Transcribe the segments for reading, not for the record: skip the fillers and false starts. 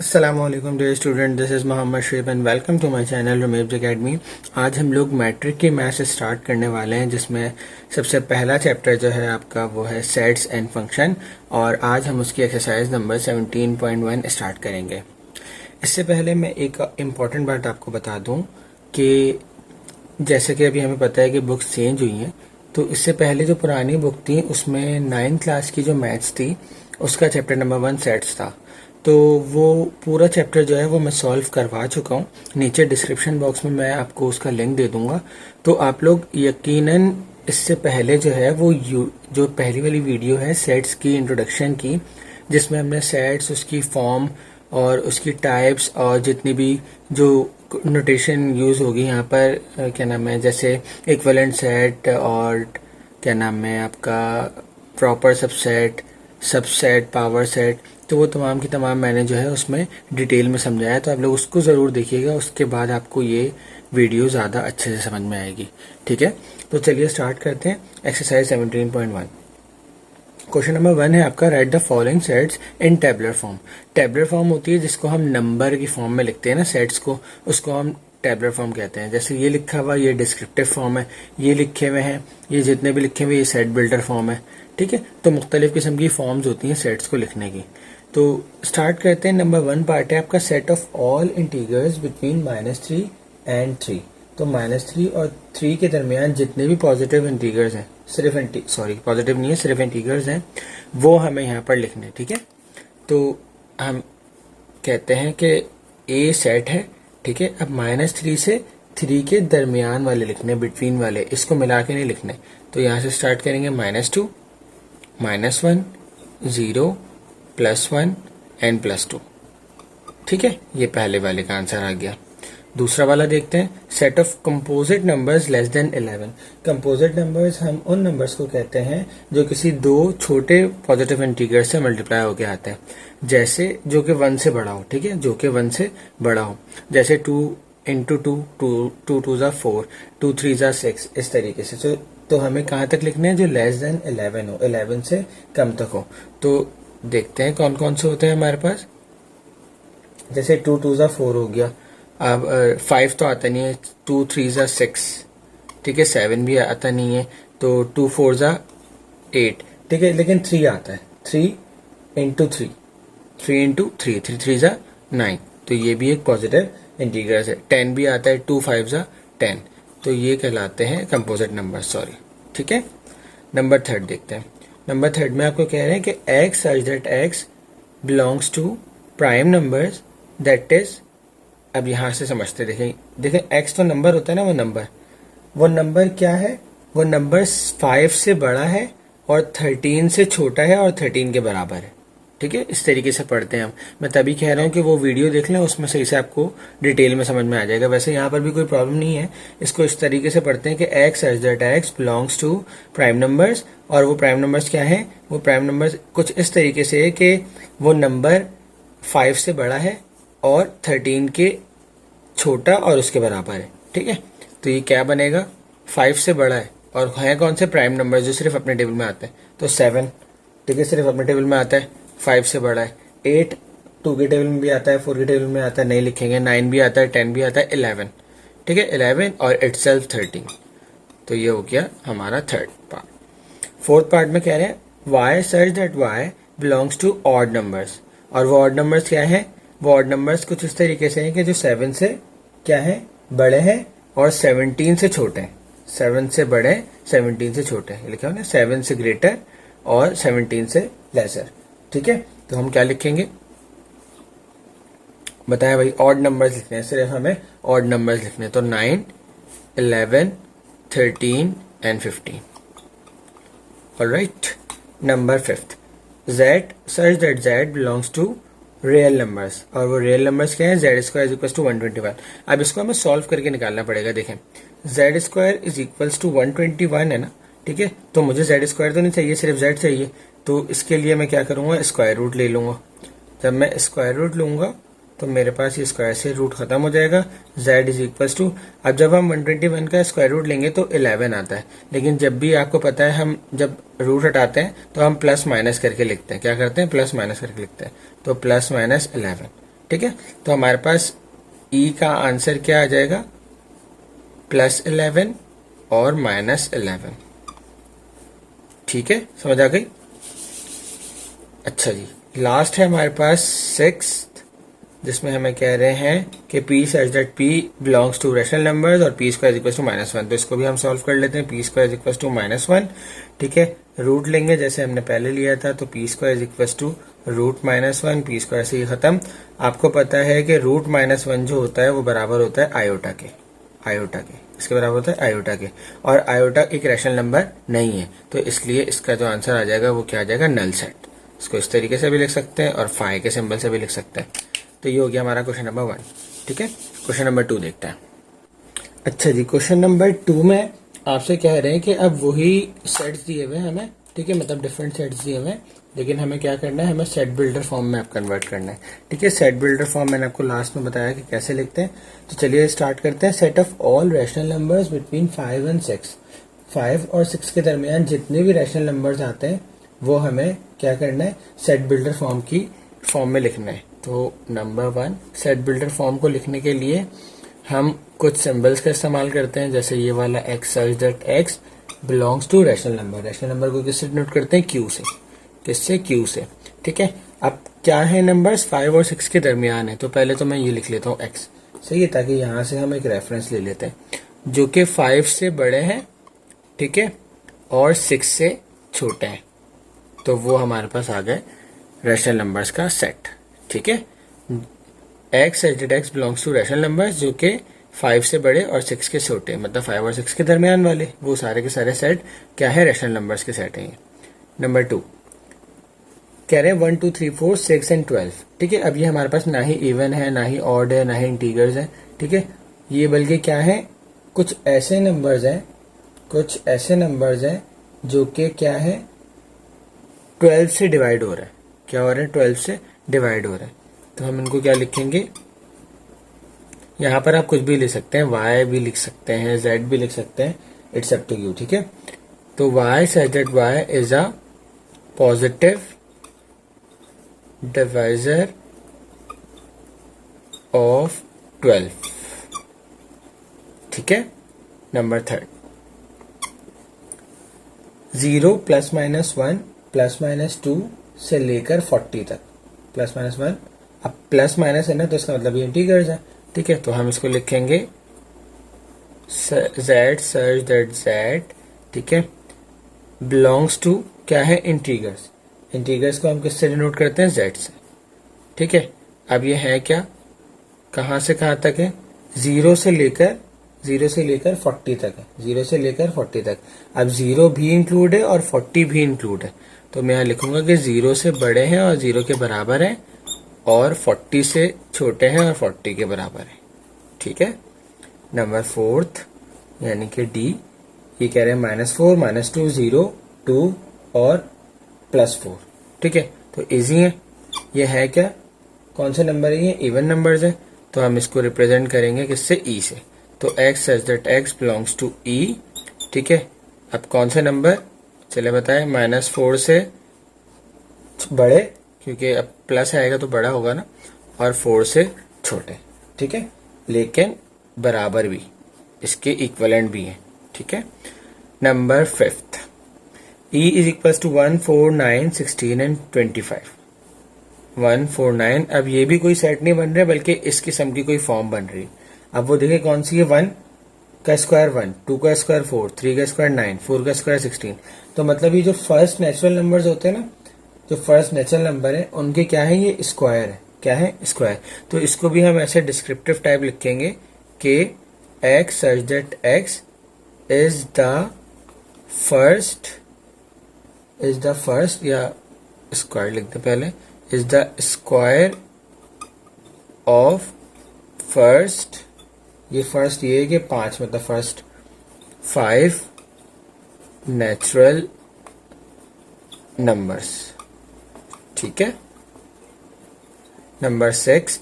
अस्सलामुअलैकुम dear student, this is Mohammad Sharif and welcome to my channel रमेब्स academy. आज हम लोग मैट्रिक के मैथ्स स्टार्ट करने वाले हैं, जिसमें सबसे पहला चैप्टर जो है आपका वो है सेट्स एंड फंक्शन, और आज हम उसकी एक्सरसाइज नंबर 17.1 स्टार्ट करेंगे। इससे पहले मैं एक इम्पॉर्टेंट बात आपको बता दूं कि जैसे कि अभी हमें पता है कि बुक्स चेंज हुई हैं, तो इससे पहले जो पुरानी बुक थी उसमें 9th क्लास की जो मैथ्स थी उसका चैप्टर नंबर 1 सेट्स था। तो वो पूरा चैप्टर जो है वो मैं सॉल्व करवा चुका हूँ। नीचे डिस्क्रिप्शन बॉक्स में मैं आपको उसका लिंक दे दूंगा, तो आप लोग यकीनन इससे पहले जो है वो जो पहली वाली वीडियो है सेट्स की इंट्रोडक्शन की, जिसमें हमने सेट्स, उसकी फॉर्म और उसकी टाइप्स और जितनी भी जो नोटेशन यूज होगी यहाँ पर क्या नाम है, जैसे इक्विवेलेंट सेट और क्या नाम है आपका proper subset, subset, power set, तो वो तमाम की तमाम मैंने जो है उसमें डिटेल में समझाया। तो आप लोग उसको ज़रूर देखिएगा, उसके बाद आपको ये वीडियो ज़्यादा अच्छे से समझ में आएगी। ठीक है, तो चलिए स्टार्ट करते हैं। एक्सरसाइज 17.1 क्वेश्चन नंबर 1 है आपका, right the following sets in tabular form. Tabular form होती है जिसको हम नंबर की फॉर्म में लिखते हैं ना सेट्स को, उसको हम टेबुलर फॉर्म कहते हैं। जैसे ये लिखा हुआ ये डिस्क्रिप्टिव फॉर्म है, ये लिखे हुए हैं, ये जितने भी लिखे हुए ये सेट बिल्डर फॉर्म है। ठीक है, तो मुख्तलिफ किस्म की फॉर्म्स होती हैं सेट्स को लिखने की। तो स्टार्ट करते हैं। नंबर 1 पार्ट है आपका, set of all integers between -3 and 3। तो -3 और 3 के दरमियान जितने भी पॉजिटिव इंटीजर्स हैं, सिर्फ पॉजिटिव नहीं है, सिर्फ इंटीजर्स हैं, वो हमें यहाँ पर लिखने हैं। ठीक है, तो हम कहते हैं कि ए सेट है। ठीक है, अब -3 से 3 के दरमियान वाले लिखने, बिटवीन वाले, इसको मिला के नहीं लिखने। तो यहाँ से स्टार्ट करेंगे -2, -1, 0, +1 एंड +2। ठीक है, ये पहले वाले का आंसर आ गया। दूसरा वाला देखते हैं, set of composite numbers less than 11। Composite numbers हम उन नंबर्स को कहते हैं जो किसी दो छोटे पॉजिटिव इंटीजर से मल्टीप्लाई होके आते हैं, जैसे जो कि 1 से बड़ा हो। ठीक है, जो कि 1 से बड़ा हो, जैसे 2 इंटू 2, 2 2 ज़ा 4, 2 3 ज़ा 6, इस तरीके से। तो हमें कहाँ तक लिखने हैं, जो लेस देन 11 हो, 11 से कम तक हो। तो देखते हैं कौन कौन से होते हैं हमारे पास। जैसे 2 2 ज़ा 4 हो गया, अब 5 तो आता नहीं है, 2 3 ज़ा 6, ठीक है, 7 भी आता नहीं है, तो 2 4 ज़ा 8, ठीक है, लेकिन 3 आता है, 3 इंटू 3, 3 इंटू 3, 3 3 ज़ा 9, तो ये भी एक पॉजिटिव इंटीजर है। 10 भी आता है, 2 5 ज़ा 10, तो ये कहलाते हैं कंपोजिट नंबर, सॉरी। ठीक है, नंबर 3 देखते हैं। नंबर 3 में आपको कह रहे हैं कि x such that x belongs to prime numbers that is, अब यहां से समझते, देखें x तो नंबर होता है ना, वो नंबर क्या है, वो नंबर 5 से बड़ा है और 13 से छोटा है और 13 के बराबर है। ठीक है, इस तरीके से पढ़ते हैं हम। मैं तभी कह रहा हूँ कि वो वीडियो देख लें, उसमें सही से आपको डिटेल में समझ में आ जाएगा। वैसे यहाँ पर भी कोई प्रॉब्लम नहीं है, इसको इस तरीके से पढ़ते हैं कि x such that x belongs to prime numbers, और वो प्राइम नंबर्स क्या है, वो प्राइम नंबर्स कुछ इस तरीके से है कि वो नंबर 5 से बड़ा है और 13 के छोटा और उसके बराबर है। ठीक है, तो ये क्या बनेगा, 5 से बड़ा है, और है कौन से प्राइम नंबर जो सिर्फ अपने टेबल में आते हैं, तो 7, ठीक है, सिर्फ अपने टेबल में आता है, 5 से बड़ा है। 8 2 के टेबल में भी आता है, 4 के टेबल में आता है, नहीं लिखेंगे। 9 भी आता है, 10 भी आता है, 11, ठीक है, 11 और इटसेल्फ 13। तो ये हो गया हमारा थर्ड पार्ट। फोर्थ पार्ट में कह रहे हैं y such that y belongs to odd numbers, और वो ऑड नंबर्स क्या है, वो ऑड नंबर्स कुछ इस तरीके से हैं कि जो 7 से क्या है, बड़े हैं और 17 से छोटे हैं। 7 से बड़े, 17 से छोटे हैं, लिखा है ना, 7 से ग्रेटर और 17 से लेसर। ठीक है, तो हम क्या लिखेंगे, बताया भाई, ऑड नंबर्स लिखने हैं, सिर्फ हमें ऑड नंबर्स लिखने हैं। तो 9, 11, 13 and 15। Alright, number 5, z such that z belongs to real numbers, और वो रियल नंबर्स क्या है, z square is equal to 121। अब इसको हमें सॉल्व करके निकालना पड़ेगा। देखें, z square is equals to 121 है ना, ठीक है, तो मुझे z स्क्वायर तो नहीं चाहिए, सिर्फ z चाहिए। तो इसके लिए मैं क्या करूंगा, स्क्वायर रूट ले लूंगा। जब मैं स्क्वायर रूट लूंगा तो मेरे पास ये स्क्वायर से रूट खत्म हो जाएगा, z इज इक्वल्स टू, अब जब हम 121 का स्क्वायर रूट लेंगे तो 11 आता है, लेकिन जब भी आपको पता है हम जब रूट हटाते हैं तो हम प्लस माइनस करके लिखते हैं। क्या करते हैं, प्लस माइनस करके लिखते हैं। तो प्लस माइनस 11, ठीक है, तो हमारे पास ई का आंसर क्या आ जाएगा, +11 और -11। ठीक है, समझ आ गई। अच्छा जी, लास्ट है हमारे पास 6, जिसमें हमें कह रहे हैं कि P such that P belongs to rational numbers और P square is equal to -1। तो इसको भी हम सॉल्व कर लेते हैं। P square is equal to -1, ठीक है, रूट लेंगे जैसे हमने पहले लिया था, तो P square is equal to √-1, P square से ही खत्म। आपको पता है कि √-1 जो होता है वो बराबर होता है आयोटा के, इसके बराबर होता है आयोटा के, और आयोटा एक रैशनल नंबर नहीं है, तो इसलिए इसका जो आंसर आ जाएगा वो क्या आ जाएगा, नल सेट। इसको इस तरीके से भी लिख सकते हैं और फाई के सिंबल से भी लिख सकते हैं। तो ये हो गया हमारा क्वेश्चन नंबर 1। ठीक है, क्वेश्चन नंबर 2 देखते हैं। अच्छा जी, क्वेश्चन नंबर 2 में आपसे कह रहे हैं कि अब वही सेट्स दिए हुए हैं हमें, ठीक है, मतलब डिफरेंट सेट्स दिए हुए हैं, लेकिन हमें क्या करना है, हमें सेट बिल्डर फॉर्म में आप कन्वर्ट करना है। ठीक है, सेट बिल्डर फॉर्म मैंने आपको लास्ट में बताया कि कैसे लिखते हैं। तो चलिए स्टार्ट करते हैं। Set of all rational numbers between 5 and 6, 5 और 6 के दरमियान जितने भी रैशनल नंबर्स आते हैं वो हमें क्या करना है, सेट बिल्डर फॉर्म की फॉर्म में लिखना है। तो नंबर 1, सेट बिल्डर फॉर्म को लिखने के लिए हम कुछ सिंबल्स का इस्तेमाल करते हैं, जैसे ये वाला x such that x belongs to rational number. Rational number को किससे डिनोट करते हैं, q से। किससे, q से। ठीक है, अब क्या है, नंबर्स 5 और 6 के दरमियान है, तो पहले तो मैं ये लिख लेता हूँ x, सही है, ताकि यहाँ से हम एक रेफरेंस ले लेते हैं जो कि 5 से बड़े हैं, ठीक है, और 6 से छोटे हैं। तो वो हमारे पास आ गए रैशनल नंबर्स का सेट। ठीक है, x such that x belongs to rational numbers जो कि 5 से बड़े और 6 के छोटे, मतलब 5 और 6 के दरमियान वाले, वो सारे के सारे सेट क्या है, रैशनल नंबर्स के सेट हैं। नंबर 2 कह रहे हैं 1 2 3 4 6 and 12। ठीक है, अब ये हमारे पास ना ही इवन है, ना ही ऑड है, ना ही इंटीगर्स है। ठीक है, ये बल्कि क्या है, कुछ ऐसे नंबर्स हैं जो कि क्या है, 12 से डिवाइड हो रहा है। क्या हो रहा है, 12 से डिवाइड हो रहा है। तो हम इनको क्या लिखेंगे, यहाँ पर आप कुछ भी लिख सकते हैं, y भी लिख सकते हैं, z भी लिख सकते हैं, इट्स अप टू यू। ठीक है, तो y such that y is a positive divisor of 12। ठीक है, नंबर 3 0 ±1 ±2 से लेकर 40 तक, +-1, अब प्लस माइनस है ना, तो इसका मतलब ये इंटीगर्स है। ठीक है, तो हम इसको लिखेंगे z such that z, ठीक है, बिलोंग्स टू क्या है, इंटीगर्स। इंटीगर्स को हम किससे डिनोट करते हैं, z से। ठीक है, अब ये है क्या, कहाँ से कहाँ तक है, 0 से लेकर 40 तक है, 0 से लेकर 40 तक। अब 0 भी इंक्लूड है और 40 भी इंक्लूड है, तो मैं यहाँ लिखूंगा कि 0 से बड़े हैं और 0 के बराबर है, और 40 से छोटे हैं और 40 के बराबर है। ठीक है, नंबर 4 यानी कि डी, ये कह रहे हैं -4 -2 0 2 और +4। ठीक है, तो इजी है। ये है क्या, कौन से नंबर है, ये इवन नंबर्स है, तो हम इसको रिप्रेजेंट करेंगे किससे, ई से। तो x such that x belongs to e। ठीक है, अब कौन से नंबर, चले बताएं, -4 से बड़े, क्योंकि अब प्लस आएगा तो बड़ा होगा ना, और 4 से छोटे। ठीक है, लेकिन बराबर भी, इसके इक्वलेंट भी है। ठीक है, number 5 e is equal to 1 4 9 16 and 25। 1 4 9, अब ये भी कोई सेट नहीं बन रहा, बल्कि इस किस्म की कोई फॉर्म बन रही है। अब वो देखिए कौन सी है, 1 का स्क्वायर 1, 2 का स्क्वायर 4, 3 का स्क्वायर 9, 4 का स्क्वायर 16। तो मतलब ये जो फर्स्ट नेचुरल नंबर्स होते हैं ना, जो फर्स्ट नेचुरल नंबर है, उनके क्या है, ये स्क्वायर है। क्या है, स्क्वायर। तो इसको भी हम ऐसे डिस्क्रिप्टिव टाइप लिखेंगे कि x such that x is the first, या स्क्वायर लिखते पहले, is the square of first, ये फर्स्ट ये है कि 5, मतलब फर्स्ट 5 नेचुरल नंबर्स। ठीक है, नंबर 6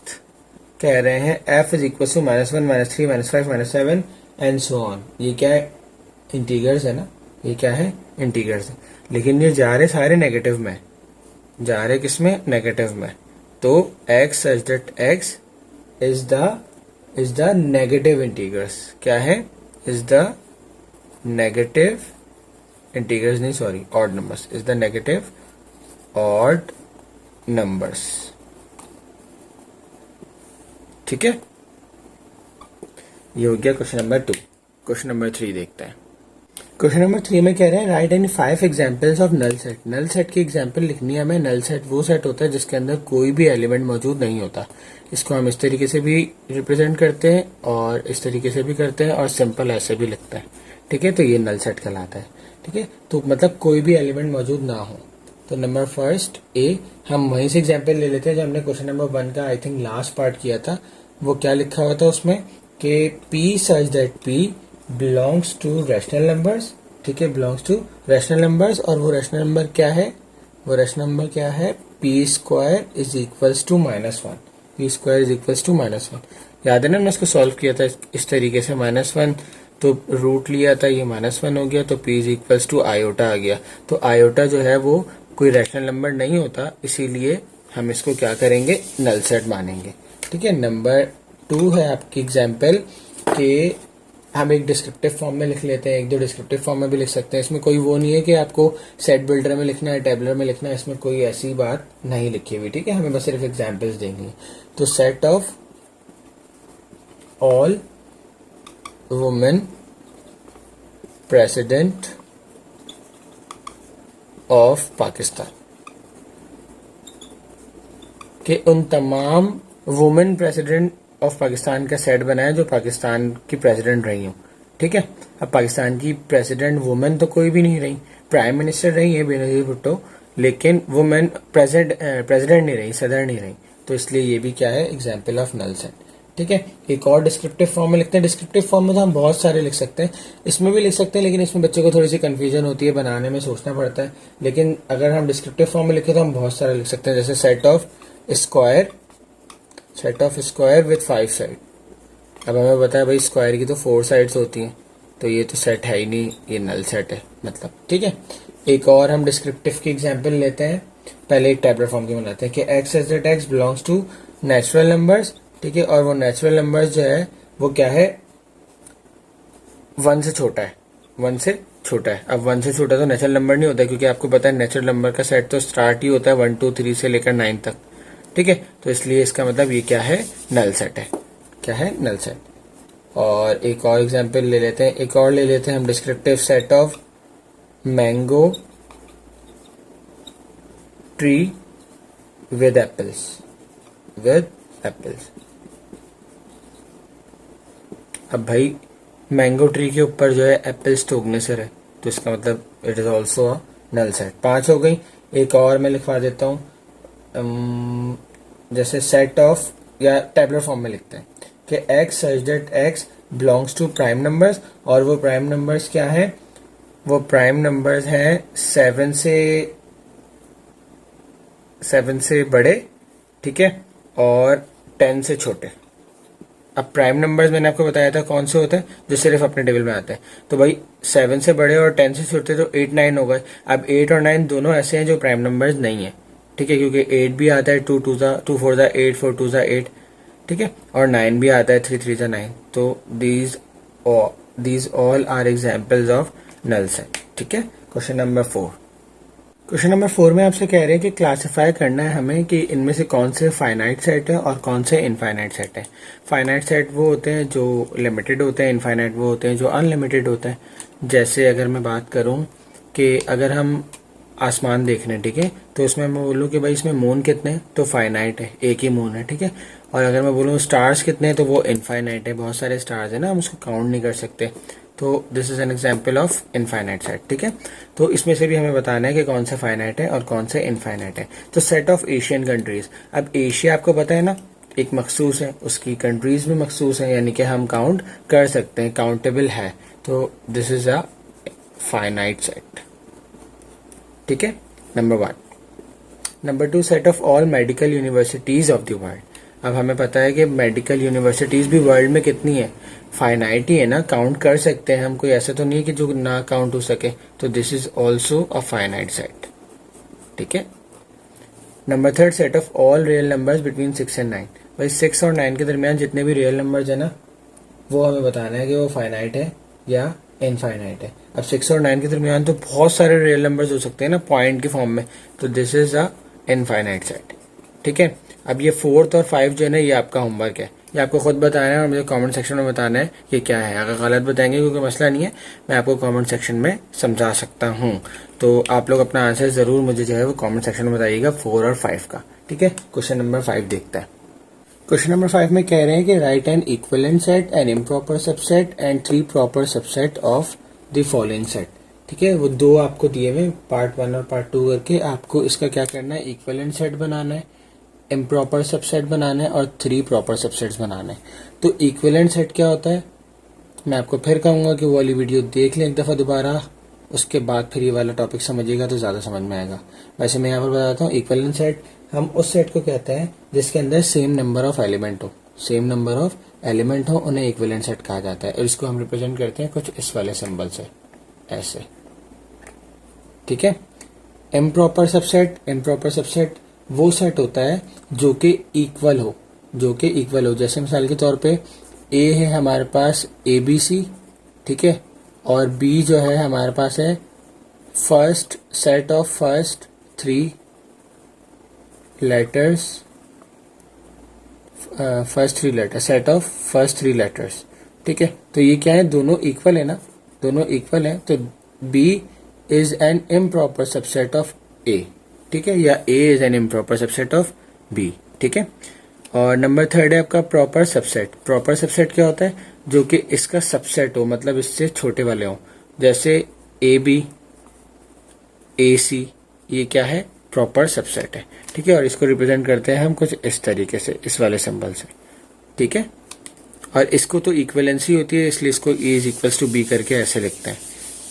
कह रहे हैं f is equal to -1 -3 -5 -7 and so on. ये क्या है, इंटीगर्स है ना, ये क्या है, इंटीगर्स है, लेकिन ये जा रहे सारे नेगेटिव में, जा रहे किस में, नेगेटिव में। तो x such that x is the negative integers. क्या है? इज द नेगेटिव इंटीग्रस, नहीं sorry, odd numbers. Is the negative odd numbers. ठीक है, ये हो गया क्वेश्चन नंबर 2. क्वेश्चन नंबर 3 देखते हैं. क्वेश्चन नंबर 3 में कह रहे हैं right any 5 examples of null set. Null set की एग्जाम्पल लिखनी है हमें. नल सेट वो सेट होता है जिसके अंदर कोई भी एलिमेंट मौजूद नहीं होता. इसको हम इस तरीके से भी रिप्रेजेंट करते हैं और इस तरीके से भी करते हैं और सिंपल ऐसे भी लिखते हैं. ठीक है, तो ये नल सेट कहलाता है. ठीक है, तो मतलब कोई भी एलिमेंट मौजूद ना हो. तो नंबर फर्स्ट ए, हम वहीं से एग्जाम्पल ले लेते हैं जो हमने क्वेश्चन नंबर 1 का आई थिंक लास्ट पार्ट किया था. वो क्या लिखा हुआ था उसमें कि P such that P belongs to rational numbers. ठीक है, belongs to rational numbers. और वो rational number क्या है? वो rational number क्या है? P square is equals to -1. P square is equals to -1. याद है ना, मैंने इसको सॉल्व किया था इस तरीके से. -1 तो रूट लिया था, ये -1 हो गया, तो P is equals to iota आ गया. तो आयोटा जो है वो कोई रैशनल नंबर नहीं होता, इसीलिए हम इसको क्या करेंगे? नल सेट मानेंगे. ठीक है, नंबर 2 है आपकी एग्जाम्पल कि हम एक डिस्क्रिप्टिव फॉर्म में लिख लेते हैं, एक दो डिस्क्रिप्टिव फॉर्म में भी लिख सकते हैं. इसमें कोई वो नहीं है कि आपको सेट बिल्डर में लिखना है, टेबलर में लिखना है, इसमें कोई ऐसी बात नहीं लिखी हुई. ठीक है, हमें बस सिर्फ एग्जाम्पल्स देंगे. तो set of all women president of Pakistan, कि उन तमाम वुमेन प्रेसिडेंट ऑफ पाकिस्तान का सेट बनाया जो पाकिस्तान की प्रेसिडेंट रही हूँ. ठीक है, अब पाकिस्तान की प्रेसिडेंट वुमेन तो कोई भी नहीं रही. प्राइम मिनिस्टर रही है बेनजीर भुट्टो, लेकिन वुमेन प्रेसिडेंट नहीं रही, सदर नहीं रही. तो इसलिए ये भी क्या है? Example of null set. ठीक है, एक और डिस्क्रिप्टिव फॉर्म में लिखते हैं. डिस्क्रिप्टिव फॉर्म में तो हम बहुत सारे लिख सकते हैं, इसमें भी लिख सकते हैं, लेकिन इसमें बच्चों को थोड़ी सी कंफ्यूजन होती है, बनाने में सोचना पड़ता है. लेकिन अगर हम डिस्क्रिप्टिव फॉर्म में लिखे तो हम बहुत सारे लिख सकते हैं, जैसे set of square with 5 side. अब हमें बताया भाई स्क्वायर की तो 4 साइड्स होती हैं, तो ये तो सेट है ही नहीं, ये नल सेट है मतलब. ठीक है, एक और हम डिस्क्रिप्टिव की एग्जांपल लेते हैं. पहले एक टेबलर फॉर्म की बनाते हैं कि x such that x belongs to natural numbers. ठीक है, और वो नेचुरल नंबर्स जो है वो क्या है? 1 से छोटा है. 1 से छोटा है. अब 1 से छोटा तो नेचुरल नंबर नहीं होता, क्योंकि आपको पता है नेचुरल नंबर का सेट तो स्टार्ट ही होता है 1 2 3 से लेकर 9 तक. ठीक है, तो इसलिए इसका मतलब ये क्या है? नल सेट है. क्या है? Null set. और एक और एग्जांपल ले लेते हैं, एक और ले लेते हैं हम descriptive set of mango tree with apples. अब भाई मैंगो ट्री के ऊपर जो है एप्पल्स तो उगने से रहे, तो इसका मतलब it is also a null set. 5 हो गई. एक और मैं लिखवा देता हूं, जैसे सेट ऑफ, या टेबलर फॉर्म में लिखते हैं कि x such that x belongs to prime numbers. और वो प्राइम नंबर्स क्या है? वो प्राइम नंबर्स हैं 7 से बड़े. ठीक है, और 10 से छोटे. अब प्राइम नंबर्स मैंने आपको बताया था कौन से होते हैं, जो सिर्फ अपने टेबल में आते हैं. तो भाई 7 से बड़े और 10 से छोटे, तो 8 9 हो गए. अब 8 और 9 दोनों ऐसे हैं जो प्राइम नंबर्स नहीं है. ठीक है, क्योंकि 8 भी आता है, 2 4 ज़ा 8, 4 2 ज़ा 8. ठीक है, और 9 भी आता है, 3 3 ज़ा 9. तो these all are examples of null set. ठीक है, क्वेश्चन नंबर 4. क्वेश्चन नंबर 4 में आपसे कह रहे हैं कि क्लासिफाई करना है हमें कि इनमें से कौन से फाइनाइट सेट है और कौन से इनफाइनाइट सेट है. फाइनाइट सेट वो होते हैं जो लिमिटेड होते हैं, इनफाइनाइट वो होते हैं जो अनलिमिटेड होते हैं. जैसे अगर मैं बात करूं कि अगर हम आसमान देख रहे हैं, ठीक है, तो उसमें मैं बोलूँ कि भाई इसमें मून कितने हैं, तो फाइनाइट है, एक ही मून है. ठीक है, और अगर मैं बोलूँ स्टार्स कितने हैं, तो वो इनफाइनाइट है, बहुत सारे स्टार्स है ना, हम उसको काउंट नहीं कर सकते. तो this is an example of infinite set. ठीक है, तो इसमें से भी हमें बताना है कि कौन सा फाइनाइट है और कौन से इनफाइनाइट है. तो सेट ऑफ एशियन कंट्रीज. अब एशिया आपको पता है ना, एक मखसूस है, उसकी कंट्रीज भी मखसूस है, यानी कि हम काउंट कर सकते हैं, काउंटेबल है. तो this is a finite set. ठीक है, number 1. Number 2, set of all medical universities of the world. अब हमें पता है कि मेडिकल यूनिवर्सिटीज भी वर्ल्ड में कितनी है? फाइनाइट ही है ना, काउंट कर सकते हैं हम, कोई ऐसा तो नहीं है कि जो ना काउंट हो सके. तो this is also a finite set. ठीक है, number third, set of all real numbers between 6 and 9। भाई 6 और 9 के दरमियान जितने भी रियल नंबर्स है ना, वो हमें बताना है कि वो फाइनाइट है या इनफाइनाइट है। अब 6 और 9 के दरमियान तो बहुत सारे रियल नंबर्स हो सकते हैं ना पॉइंट के फॉर्म में, तो this is a infinite set. ठीक है, अब ये 4 और 5 जो है ना, ये आपका होमवर्क है, ये आपको खुद बताना है और मुझे कमेंट सेक्शन में बताना है ये क्या है। अगर गलत बताएंगे क्योंकि मसला नहीं है, मैं आपको कमेंट सेक्शन में समझा सकता हूँ। तो आप लोग अपना आंसर जरूर मुझे जो है वो कमेंट सेक्शन में बताइएगा 4 और 5 का। ठीक है, क्वेश्चन नंबर 5 देखते हैं। क्वेश्चन नंबर 5 में कह रहे हैं कि write an equivalent set, an improper subset and 3 proper subset of the following set. ठीक है, वो दो आपको दिए हुए पार्ट 1 और पार्ट 2 करके, आपको इसका क्या करना है, इक्विवेलेंट सेट बनाना है, इम्प्रॉपर सबसेट बनाना है और 3 प्रॉपर सबसेट्स बनाना है। तो इक्विवेलेंट सेट क्या होता है, मैं आपको फिर कहूंगा कि वो वाली वीडियो देख लें एक दफा दोबारा, उसके बाद फिर ये वाला टॉपिक समझिएगा तो ज्यादा समझ में आएगा। वैसे मैं यहाँ पर बताता हूँ, इक्विवेलेंट सेट हम उस सेट को कहते हैं जिसके अंदर सेम नंबर ऑफ एलिमेंट हो, सेम नंबर ऑफ एलिमेंट हो, उन्हें इक्विवेलेंट सेट कहा जाता है। और इसको हम रिप्रेजेंट करते हैं कुछ इस वाले सिंबल से, ऐसे। ठीक है, इम्प्रॉपर सबसेट, इम्प्रॉपर सबसेट वो सेट होता है जो कि इक्वल हो, जो कि इक्वल हो। जैसे मिसाल के तौर पे ए है हमारे पास ABC, ठीक है, और B जो है हमारे पास है first set of first 3 letters, first 3 letter, set of first 3 letters. ठीक है, तो ये क्या है, दोनों इक्वल है ना, दोनों इक्वल है, तो B is an improper subset of A। ठीक है, या A is an improper subset of B। ठीक है, और नंबर थर्ड है आपका प्रॉपर सबसेट। प्रॉपर सबसेट क्या होता है, जो कि इसका सबसेट हो, मतलब इससे छोटे वाले हो, जैसे AB, AC, ये क्या है, प्रॉपर सबसेट है। ठीक है, और इसको रिप्रेजेंट करते हैं हम कुछ इस तरीके से, इस वाले सिंबल से। ठीक है, और इसको तो इक्विवेलेंसी होती है, इसलिए इसको A is equals to B करके ऐसे लिखते हैं।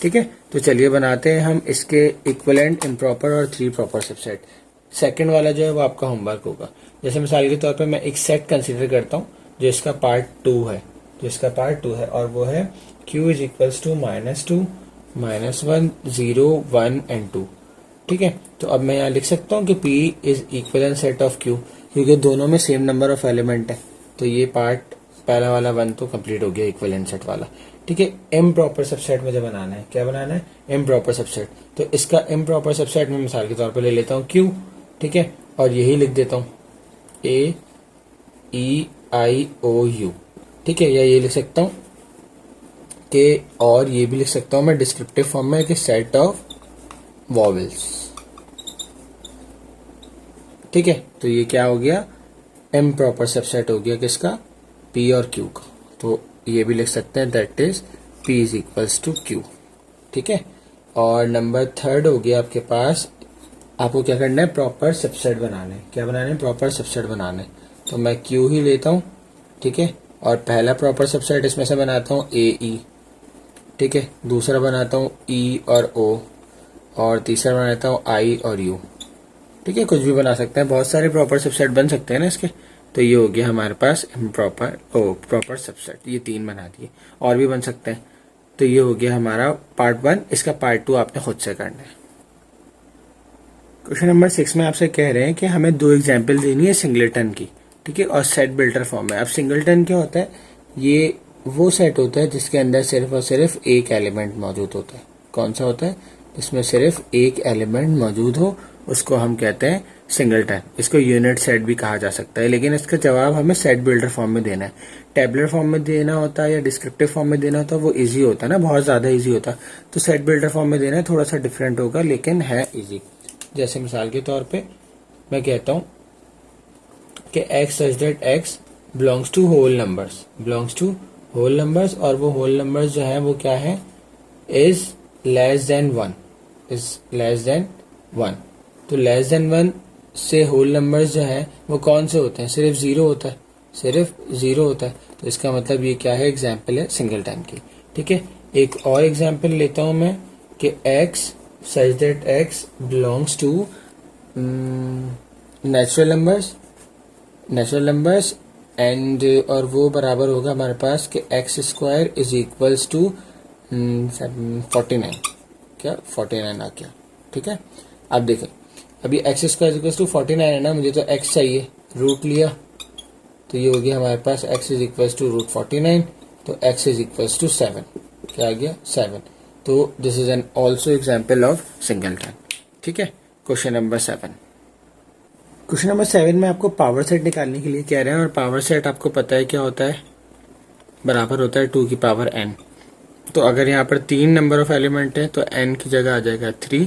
ठीक है, तो चलिए बनाते हैं हम इसके इक्विवेलेंट, इम्प्रॉपर और 3 प्रॉपर सबसेट। सेकंड वाला जो है वो आपका होमवर्क होगा। जैसे मिसाल के तौर पे मैं एक सेट कंसीडर करता हूँ जिसका पार्ट 2 है, जिसका पार्ट 2 है, और वो है Q is equals to -2, -1, 0, 1 and 2। ठीक है, तो अब मैं यहाँ लिख सकता हूँ कि P is equivalent set of Q, क्योंकि दोनों में सेम नंबर ऑफ एलिमेंट है। तो ये पार्ट पहला वाला 1 तो कंप्लीट हो गया, इक्विवेलेंट सेट वाला। ठीक है, इम्प्रॉपर सबसेट मुझे बनाना है, क्या बनाना है, इम्प्रॉपर सबसेट। तो इसका इम्प्रॉपर सबसेट मैं मिसाल के तौर पर ले लेता हूँ Q। ठीक है, और यही लिख देता हूँ AEIOU। ठीक है, या ये लिख सकता हूँ कि, और ये भी लिख सकता हूँ मैं डिस्क्रिप्टिव फॉर्म में कि सेट ऑफ वॉवेल्स। ठीक है, तो ये क्या हो गया, इम्प्रॉपर सबसेट हो गया किसका, P और Q का। तो ये भी लिख सकते हैं that is P is equals to Q। ठीक है, और नंबर थर्ड हो गया आपके पास, आपको क्या करना है, प्रॉपर सबसेट बनाना है। क्या बनाना है, प्रॉपर सबसेट बनाना है। तो मैं Q ही लेता हूँ। ठीक है, और पहला प्रॉपर सबसेट इसमें से बनाता हूँ AE। ठीक है, दूसरा बनाता हूँ E और O, और तीसरा बनाता हूँ I और U। ठीक है, कुछ भी बना सकते हैं, बहुत सारे प्रॉपर सबसेट बन सकते हैं ना इसके। तो ये हो गया हमारे पास प्रॉपर सबसेट, ये 3 बना दिए, और भी बन सकते हैं। तो ये हो गया हमारा पार्ट 1, इसका पार्ट 2 आपने खुद से करना है। क्वेश्चन नंबर 6 में आपसे कह रहे हैं कि हमें 2 एग्जाम्पल देनी है सिंगलेटन की। ठीक है, और सेट बिल्डर फॉर्म में। अब सिंगलेटन क्या होता है, ये वो सेट होता है जिसके अंदर सिर्फ और सिर्फ एक एलिमेंट मौजूद होता है। कौन सा होता है, इसमें सिर्फ एक एलिमेंट मौजूद हो, उसको हम कहते हैं सिंगलटन। इसको यूनिट सेट भी कहा जा सकता है, लेकिन इसका जवाब हमें सेट बिल्डर फॉर्म में देना है। टेबलर फॉर्म में देना होता है या डिस्क्रिप्टिव फॉर्म में देना होता है, वो इजी होता है ना, बहुत ज्यादा इजी होता है। तो सेट बिल्डर फॉर्म में देना है, थोड़ा सा डिफरेंट होगा लेकिन है इजी। जैसे मिसाल के तौर पे मैं कहता हूं कि x such that x belongs to whole numbers, belongs to whole numbers, और वो होल नंबर्स जो है वो क्या है, is less than 1, is less than 1। तो लेस देन 1 से होल नंबर्स जो है वो कौन से होते हैं, सिर्फ 0 होता है, सिर्फ 0 होता है। तो इसका मतलब ये क्या है, एग्जाम्पल है सिंगलटन की। ठीक है, एक और एग्जाम्पल लेता हूं मैं कि x such that x belongs to natural numbers and और वो बराबर होगा हमारे पास कि x square is equals to 49। क्या 49 आ गया। ठीक है, अब देखें अभी एक्स स्क्वायर इक्वल टू 49 है ना, मुझे तो एक्स चाहिए, रूट लिया तो ये हो गया हमारे पास x is equal to root 49, तो x इज इक्वल टू 7, क्या आ गया 7। तो this is an also example of singleton. ठीक है, क्वेश्चन नंबर 7। क्वेश्चन नंबर 7 में आपको पावर सेट निकालने के लिए कह रहे हैं, और पावर सेट आपको पता है क्या होता है, बराबर होता है 2 की पावर n। तो अगर यहाँ पर 3 नंबर ऑफ एलिमेंट है तो n की जगह आ जाएगा 3,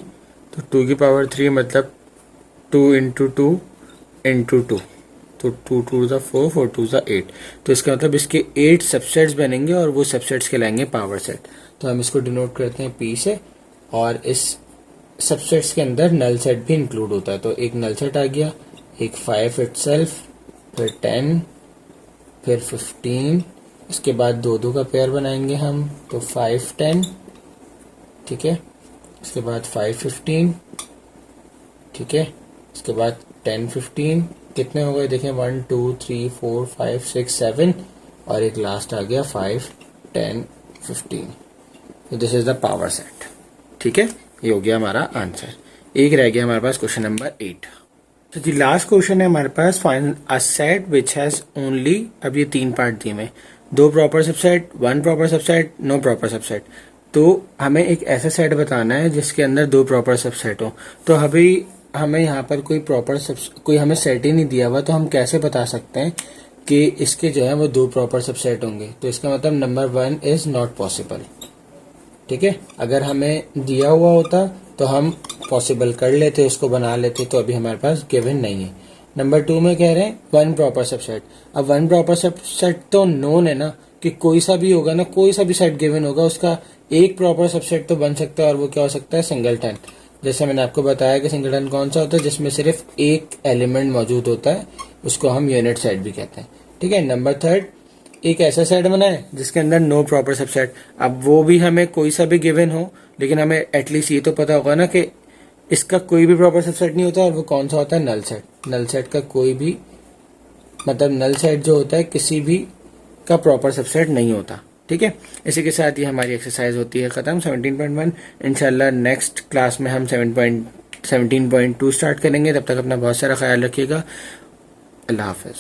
तो 2 की पावर 3 मतलब 2 इंटू 2 इंटू 2, तो 2 2 ज़ा 4, 4 2 ज़ा 8। तो इसका मतलब इसके 8 सबसेट्स बनेंगे और वो सबसेट्स कहलाएंगे पावर सेट। तो हम इसको डिनोट करते हैं P से, और इस सबसेट्स के अंदर नल सेट भी इंक्लूड होता है। तो एक नल सेट आ गया, एक 5 इटसेल्फ, फिर 10, फिर 15, इसके बाद दो दो का पेयर बनाएंगे हम, तो 5 10, ठीक है, इसके बाद 5 15, ठीक है, इसके बाद 10 15, कितने हो गए देखें, 1 2 3 4 5 6 7, और एक लास्ट आ गया 5 10 15। तो this is the power set. ठीक है, ये हो गया हमारा आंसर। एक रह गया हमारे पास क्वेश्चन नंबर 8। तो जी लास्ट क्वेश्चन है हमारे पास, find a set which has only, अब ये 3 पार्ट दिए में, 2 proper subset, 1 proper subset, no proper subset. तो हमें एक ऐसा सेट बताना है जिसके अंदर 2 प्रॉपर सबसेट हो। तो अभी हमें यहाँ पर कोई हमें सेट ही नहीं दिया हुआ, तो हम कैसे बता सकते हैं कि इसके जो है वो 2 प्रॉपर सबसेट होंगे। तो इसका मतलब नंबर 1 इज नॉट पॉसिबल। ठीक है, अगर हमें दिया हुआ होता तो हम पॉसिबल कर लेते, उसको बना लेते, तो अभी हमारे पास गिवन नहीं है। नंबर 2 में कह रहे हैं 1 प्रॉपर सबसेट। अब 1 प्रॉपर सबसेट तो नोन है ना, कि कोई सा भी होगा ना, कोई सा भी सेट गिवन होगा उसका एक प्रॉपर सबसेट तो बन सकता है, और वो क्या हो सकता है, सिंगलटन। जैसे मैंने आपको बताया कि सिंगलटन कौन सा होता है, जिसमें सिर्फ एक एलिमेंट मौजूद होता है, उसको हम यूनिट सेट भी कहते हैं। ठीक है, नंबर 3, एक ऐसा सेट बनाए जिसके अंदर नो प्रॉपर सबसेट। अब वो भी हमें कोई सा भी गिवन हो, लेकिन हमें एटलीस्ट ये तो पता होगा ना कि इसका कोई भी प्रॉपर सबसेट नहीं होता, और वो कौन सा होता है, नल सेट। नल सेट का कोई भी मतलब नल सेट जो होता है किसी भी का प्रॉपर सबसेट नहीं होता। ठीक है, इसी के साथ ये हमारी एक्सरसाइज होती है खत्म 17.1। इंशाल्लाह नेक्स्ट क्लास में हम 17.2 स्टार्ट करेंगे। तब तक अपना बहुत सारा ख्याल रखिएगा। अल्लाह हाफिज।